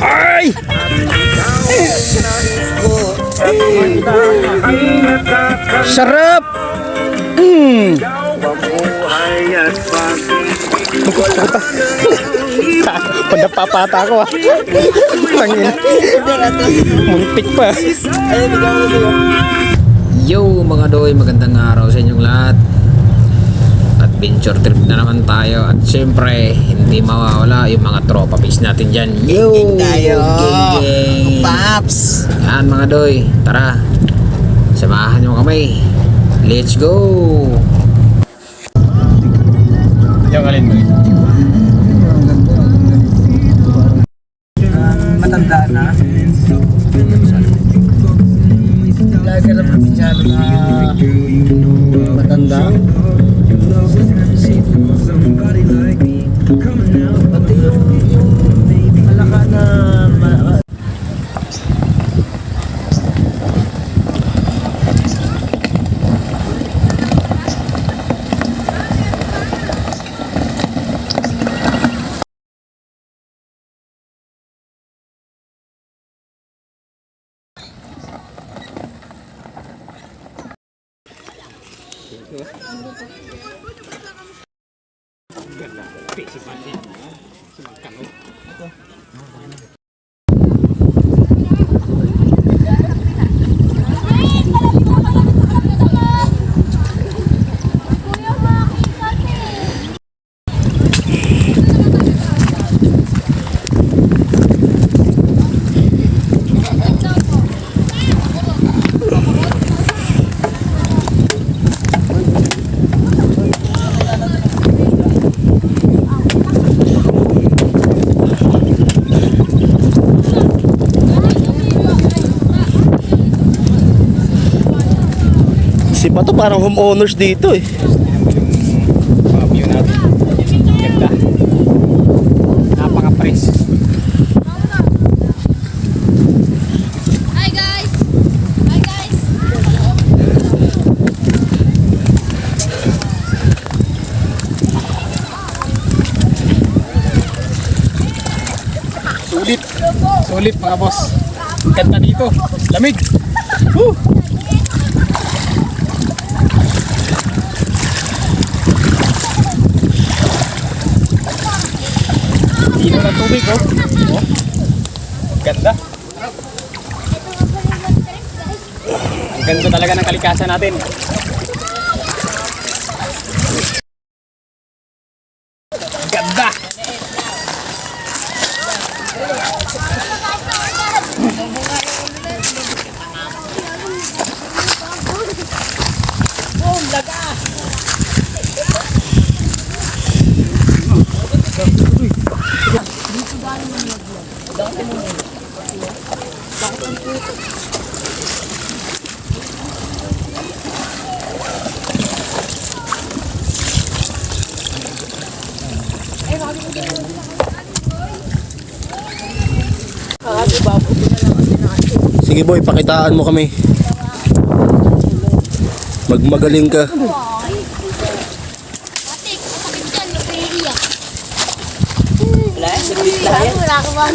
Ay! Sarap! Padapapata ako ah. Tangin. Muntik pa. Yo mga doy, magandang araw sa inyong lahat. Adventure trip na naman tayo. At syempre, hindi mawawala yung mga tropa base natin dyan. Yo! Gang tayo! Gang! Paps! Yan mga doy, tara. Samahan nyo kami. Let's go! Yung alin mo? Matanda na. Lagi na probinsyano na matanda. Pati yung alaka na si Pato parang homeowners dito eh. View natin. Ganda. Napaka-fresh. Hi guys! Hi guys! Sulit. Sulit mga boss. Ganda dito. Lamig. Dino ng tubig oh. Oh. Ganda. Ang ganda talaga ng kalikasan natin. Ganda. Sige boy, pakitaan mo kami. Magmagaling ka. Ate, kapit dyan, napaiiyak. Wala ka ba?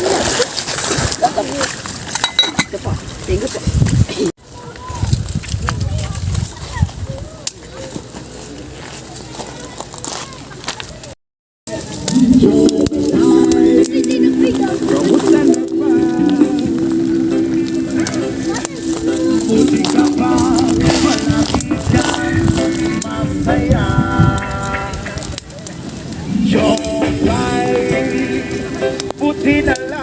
puti na lang.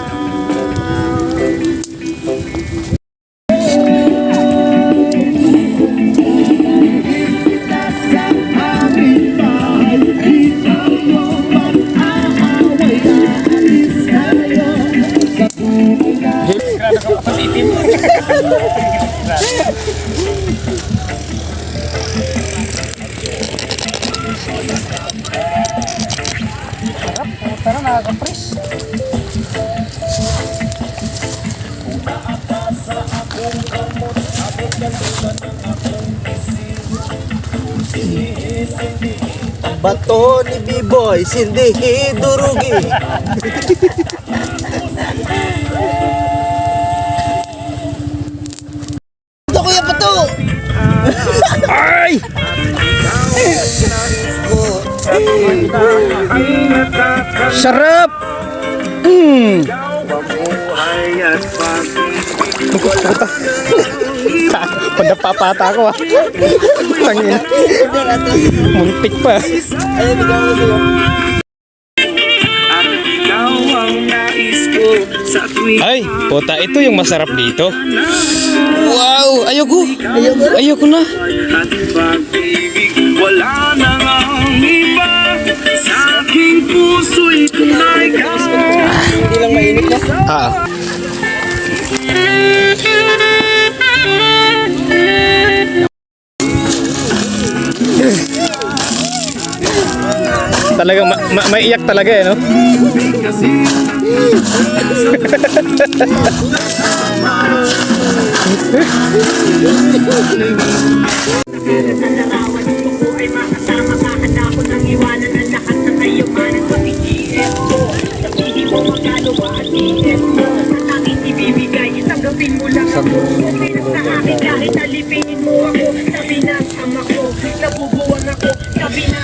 Grabe ka kapasitin. Sarap, tara nakaka-fresh. Bato ni B-Boy, hindi hidurugi. Sarap! Mm. Mabuhay at pag-ibig. Puta. Pag napapata ako ah. Tangina. Muntik pa. At ikaw ang nais ko sa tuwing Ay, puta, ito yung masarap dito. Wow, ayoko. Ayoko na. at pag-ibig. Wala na ang iba sa aking puso'y tunay ka. Hindi lang mainit na. Ah. Talagang maiyak talaga eh, no? Larawan ko ay makasama ka. Handa ko nang iwanan ang lahat ng kayamanan pati GF ko. Sabihin mo magkano ba ang GF mo? Ang aking ibibigay, tanggapin mo lang ako. Okay lang sa akin kahit alipinin mo ako. Sabi ng ama ko, nabubuwang ako. Sabi ng